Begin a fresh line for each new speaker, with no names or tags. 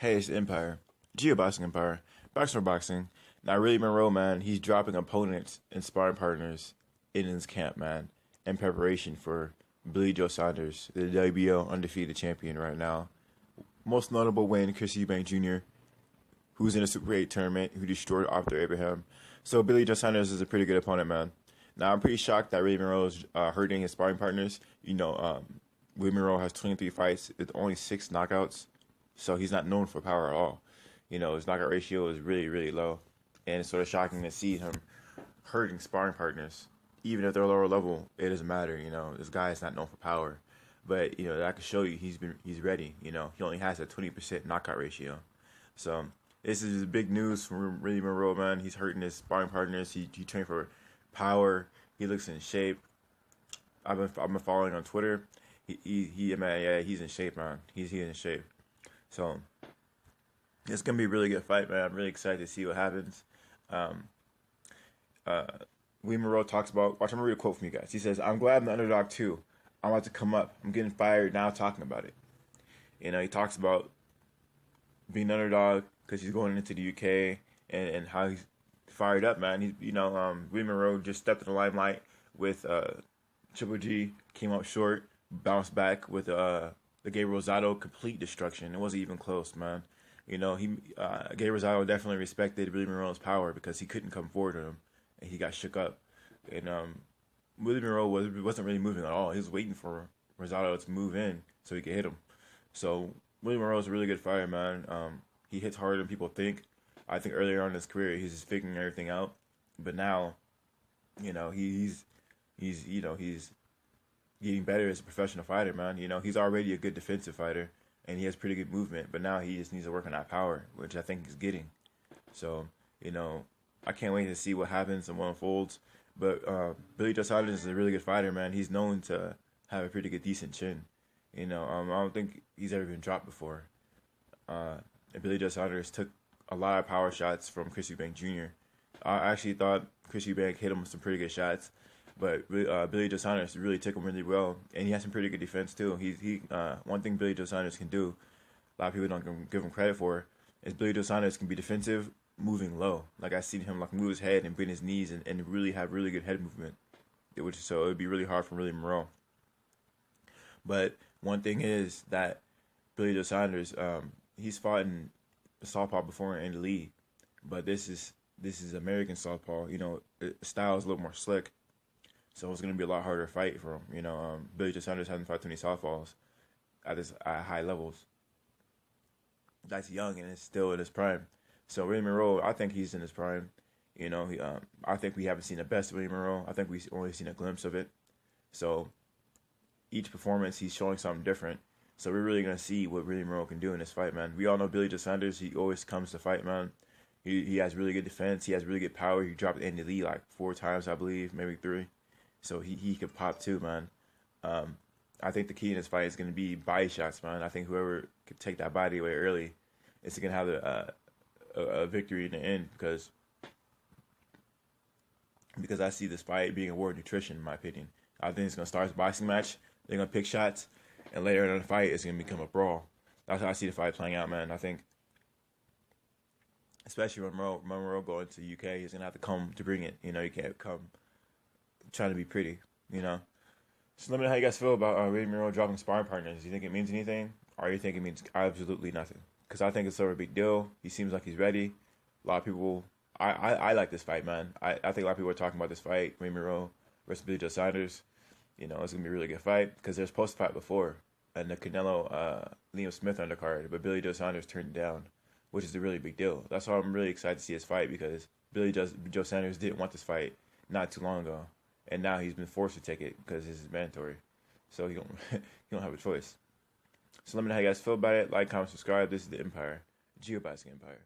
Hey, it's the Empire. Geoboxing Empire. Boxing for boxing. Now, Willie Monroe, man, he's dropping opponents and sparring partners in his camp, man, in preparation for Billy Joe Saunders, the WBO undefeated champion right now. Most notable win, Chris Eubank Jr., who's in a Super 8 tournament, who destroyed Arthur Abraham. So Billy Joe Saunders is a pretty good opponent, man. Now, I'm pretty shocked that Willie Monroe is hurting his sparring partners. Willie Monroe has 23 fights with only 6 knockouts. So he's not known for power at all. His knockout ratio is really, really low. And it's sort of shocking to see him hurting sparring partners. Even if they're lower level, it doesn't matter. This guy is not known for power. But, that could show you he's ready. He only has a 20% knockout ratio. So this is big news from Willie Monroe, man. He's hurting his sparring partners. He trained for power. He looks in shape. I've been following on Twitter. He's in shape, man. He's in shape. So it's gonna be a really good fight, man. I'm really excited to see what happens. Willie Monroe talks about. Watch, I'm gonna read a quote from you guys. He says, "I'm glad I'm the underdog too. I'm about to come up. I'm getting fired now talking about it." He talks about being an underdog because he's going into the UK and how he's fired up, man. Willie Monroe just stepped in the limelight with Triple G, came up short, bounced back with the Gabriel Rosado complete destruction. It wasn't even close, man. Gabriel Rosado definitely respected Willie Monroe's power because he couldn't come forward to him, and he got shook up. And Willie Monroe wasn't really moving at all. He was waiting for Rosado to move in so he could hit him. So Willie Monroe's a really good fighter, man. He hits harder than people think. I think earlier on in his career he's just figuring everything out, but now, he's getting better as a professional fighter, man. He's already a good defensive fighter, and he has pretty good movement, but now he just needs to work on that power, which I think he's getting. So, I can't wait to see what happens and what unfolds. But Billy Joe Saunders is a really good fighter, man. He's known to have a pretty good, decent chin. I don't think he's ever been dropped before. And Billy Joe Saunders took a lot of power shots from Chris Eubank Jr. I actually thought Chris Eubank hit him with some pretty good shots. But Billy Joe Saunders really took him really well, and he has some pretty good defense too. One thing Billy Joe Saunders can do, a lot of people don't give him credit for, is Billy Joe Saunders can be defensive, moving low. Like I've seen him move his head and bend his knees and really have really good head movement, so it would be really hard for Willie Monroe. But one thing is that Billy Joe Saunders, he's fought in southpaw before in the league, but this is American southpaw. The style is a little more slick. So it's going to be a lot harder fight for him. Billy Joe Saunders hasn't fought too many southpaws at high levels. That's young and it's still in his prime. So Willie Monroe, I think he's in his prime. I think we haven't seen the best of Willie Monroe. I think we've only seen a glimpse of it. So each performance, he's showing something different. So we're really going to see what Willie Monroe can do in this fight, man. We all know Billy Joe Saunders. He always comes to fight, man. He has really good defense. He has really good power. He dropped in the lead like 4 times, I believe, maybe 3. So he could pop too, man. I think the key in this fight is going to be body shots, man. I think whoever could take that body away early is going to have a victory in the end because I see this fight being a war of nutrition, in my opinion. I think it's going to start as a boxing match. They're going to pick shots, and later in the fight, it's going to become a brawl. That's how I see the fight playing out, man. I think, especially when Monroe going to the UK, he's going to have to come to bring it. You can't come trying to be pretty, So let me know how you guys feel about Willie Monroe dropping sparring partners. Do you think it means anything, or do you think it means absolutely nothing? Because I think it's sort of a big deal. He seems like he's ready. A lot of people, I like this fight, man. I think a lot of people are talking about this fight, Willie Monroe versus Billy Joe Saunders. It's going to be a really good fight because they're supposed to fight before, and the Canelo Liam Smith undercard, but Billy Joe Saunders turned it down, which is a really big deal. That's why I'm really excited to see this fight because Billy Joe Saunders didn't want this fight not too long ago. And now he's been forced to take it because this is mandatory. So he don't have a choice. So let me know how you guys feel about it. Like, comment, subscribe. This is the Empire. Geoboxing Empire.